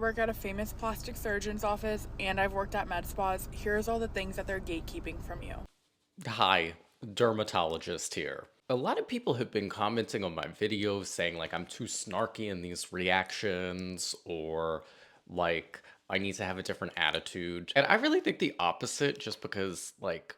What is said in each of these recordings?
Work at a famous plastic surgeon's office, and I've worked at med spas. Here's all the things that they're gatekeeping from you. Hi, dermatologist here. A lot of people have been commenting on my videos saying like I'm too snarky in these reactions or like I need to have a different attitude. And I really think the opposite just because like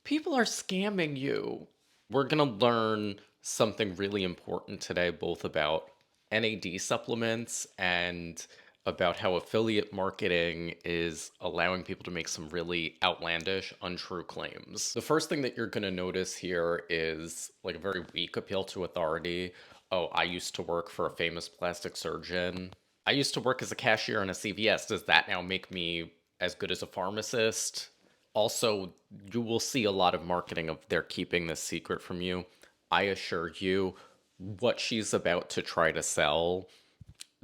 people are scamming you. We're going to learn something really important today, both about NAD supplements and about how affiliate marketing is allowing people to make some really outlandish, untrue claims. The first thing that you're going to notice here is like a very weak appeal to authority. Oh, I used to work for a famous plastic surgeon. I used to work as a cashier in a CVS. Does that now make me as good as a pharmacist? Also, you will see a lot of marketing of they're keeping this secret from you. I assure you, what she's about to try to sell,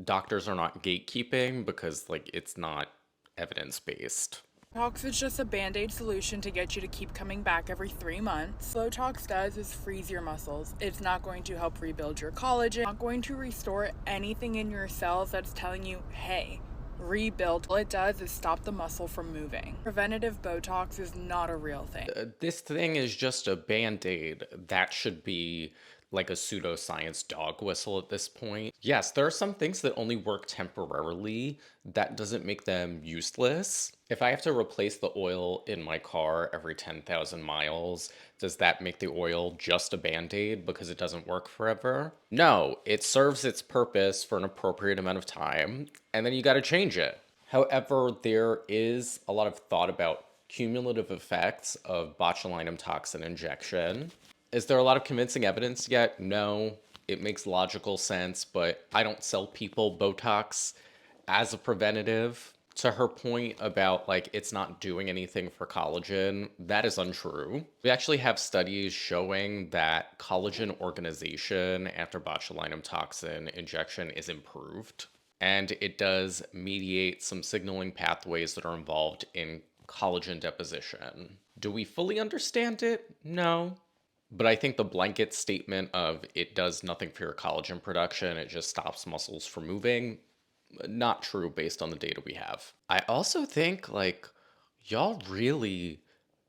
doctors are not gatekeeping because like it's not evidence based. Botox is just a band-aid solution to get you to keep coming back every 3 months. Botox does is freeze your muscles. It's not going to help rebuild your collagen, not going to restore anything in your cells that's telling you, hey, rebuild. All it does is stop the muscle from moving. Preventative Botox is not a real thing. This thing is just a band-aid. That should be like a pseudoscience dog whistle at this point. Yes, there are some things that only work temporarily. That doesn't make them useless. If I have to replace the oil in my car every 10,000 miles, does that make the oil just a band-aid because it doesn't work forever? No, it serves its purpose for an appropriate amount of time, and then you gotta change it. However, there is a lot of thought about cumulative effects of botulinum toxin injection. Is there a lot of convincing evidence yet? No. It makes logical sense, but I don't sell people Botox as a preventative. To her point about like it's not doing anything for collagen, that is untrue. We actually have studies showing that collagen organization after botulinum toxin injection is improved, and it does mediate some signaling pathways that are involved in collagen deposition. Do we fully understand it? No. But I think the blanket statement of it does nothing for your collagen production, it just stops muscles from moving, not true based on the data we have. I also think like y'all really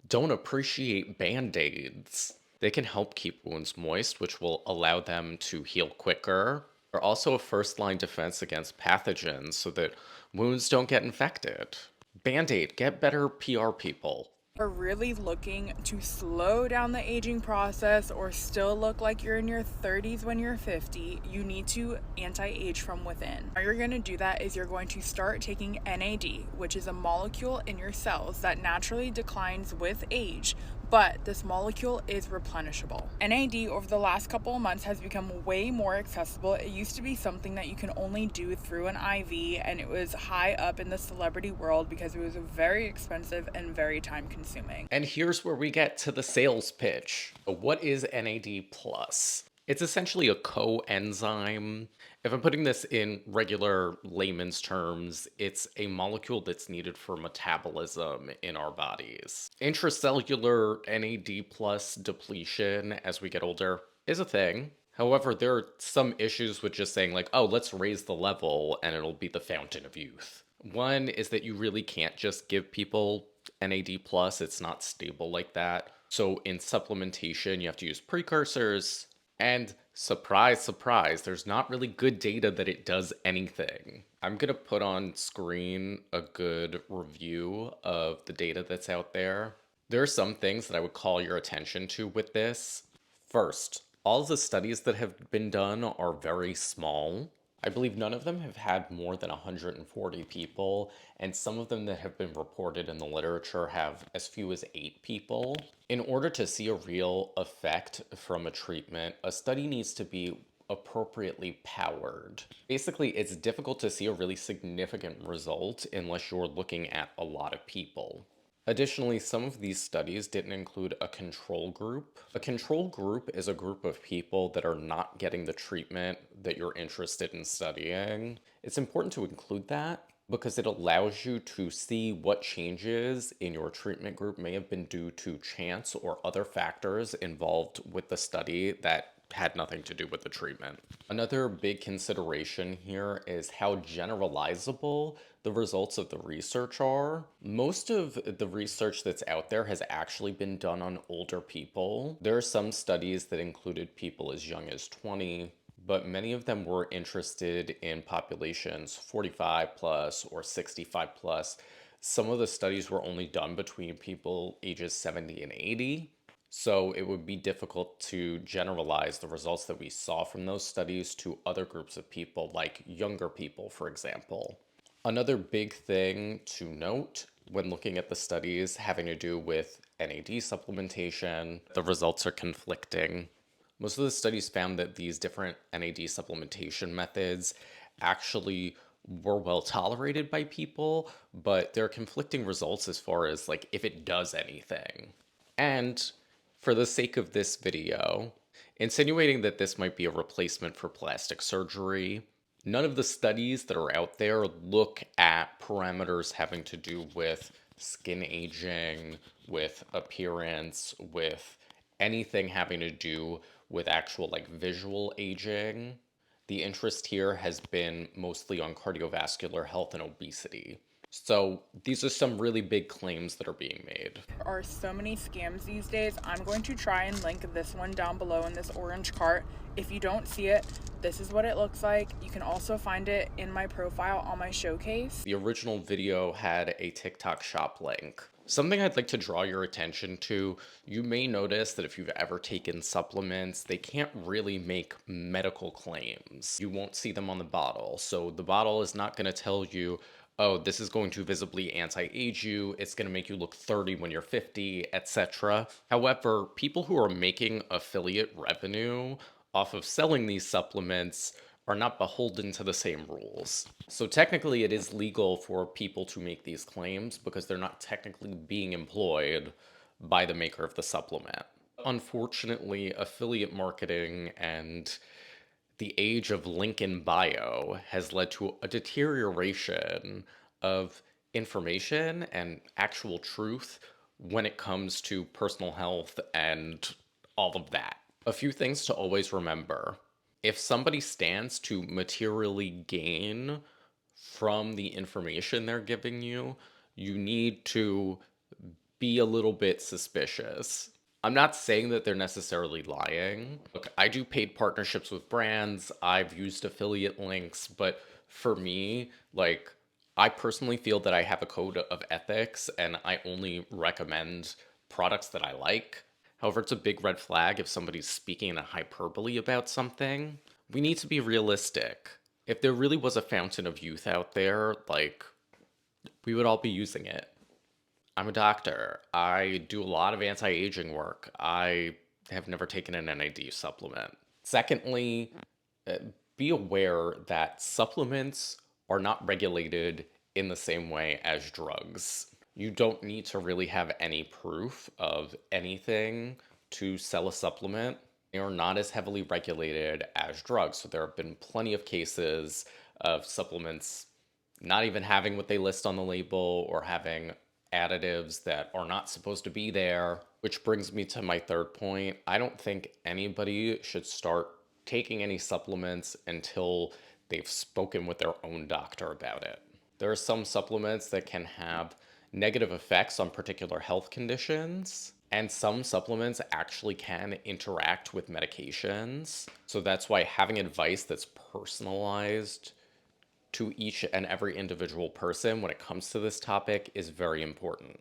don't appreciate band-aids. They can help keep wounds moist, which will allow them to heal quicker. They're also a first-line defense against pathogens so that wounds don't get infected. Band-aid, get better PR people. Are really looking to slow down the aging process or still look like you're in your 30s when you're 50, you need to anti-age from within. How you're going to do that is you're going to start taking NAD, which is a molecule in your cells that naturally declines with age, but this molecule is replenishable. NAD over the last couple of months has become way more accessible. It used to be something that you can only do through an IV, and it was high up in the celebrity world because it was very expensive and very time consuming. And here's where we get to the sales pitch. What is NAD plus? It's essentially a coenzyme. If I'm putting this in regular layman's terms, it's a molecule that's needed for metabolism in our bodies. Intracellular NAD plus depletion as we get older is a thing. However, there are some issues with just saying, like, oh, let's raise the level and it'll be the fountain of youth. One is that you really can't just give people NAD plus, it's not stable like that. So in supplementation, you have to use precursors. And surprise, surprise, there's not really good data that it does anything. I'm going to put on screen a good review of the data that's out there. There are some things that I would call your attention to with this. First, all of the studies that have been done are very small. I believe none of them have had more than 140 people, and some of them that have been reported in the literature have as few as 8 people. In order to see a real effect from a treatment, a study needs to be appropriately powered. Basically, it's difficult to see a really significant result unless you're looking at a lot of people. Additionally, some of these studies didn't include a control group. A control group is a group of people that are not getting the treatment that you're interested in studying. It's important to include that because it allows you to see what changes in your treatment group may have been due to chance or other factors involved with the study that had nothing to do with the treatment. Another big consideration here is how generalizable the results of the research are. Most of the research that's out there has actually been done on older people. There are some studies that included people as young as 20, but many of them were interested in populations 45 plus or 65 plus. Some of the studies were only done between people ages 70 and 80. So it would be difficult to generalize the results that we saw from those studies to other groups of people, like younger people, for example. Another big thing to note when looking at the studies having to do with NAD supplementation, the results are conflicting. Most of the studies found that these different NAD supplementation methods actually were well tolerated by people, but there are conflicting results as far as like if it does anything. And for the sake of this video, insinuating that this might be a replacement for plastic surgery, none of the studies that are out there look at parameters having to do with skin aging, with appearance, with anything having to do with actual like visual aging. The interest here has been mostly on cardiovascular health and obesity. So these are some really big claims that are being made. There are so many scams these days. I'm going to try and link this one down below in this orange cart. If you don't see it, this is what it looks like. You can also find it in my profile on my showcase. The original video had a TikTok shop link. Something I'd like to draw your attention to, you may notice that if you've ever taken supplements, they can't really make medical claims. You won't see them on the bottle. So the bottle is not going to tell you, oh, this is going to visibly anti-age you, it's going to make you look 30 when you're 50, etc. However, people who are making affiliate revenue off of selling these supplements are not beholden to the same rules. So technically it is legal for people to make these claims because they're not technically being employed by the maker of the supplement. Unfortunately, affiliate marketing and the age of link in bio has led to a deterioration of information and actual truth when it comes to personal health and all of that. A few things to always remember. If somebody stands to materially gain from the information they're giving you, you need to be a little bit suspicious. I'm not saying that they're necessarily lying. Look, I do paid partnerships with brands, I've used affiliate links, but for me, like, I personally feel that I have a code of ethics and I only recommend products that I like. However, it's a big red flag if somebody's speaking in a hyperbole about something. We need to be realistic. If there really was a fountain of youth out there, like, we would all be using it. I'm a doctor. I do a lot of anti-aging work. I have never taken an NAD supplement. Secondly, uh, be aware that supplements are not regulated in the same way as drugs. You don't need to really have any proof of anything to sell a supplement. They are not as heavily regulated as drugs. So there have been plenty of cases of supplements not even having what they list on the label or having additives that are not supposed to be there. Which brings me to my third point. I don't think anybody should start taking any supplements until they've spoken with their own doctor about it. There are some supplements that can have negative effects on particular health conditions, and some supplements actually can interact with medications. So that's why having advice that's personalized to each and every individual person when it comes to this topic is very important.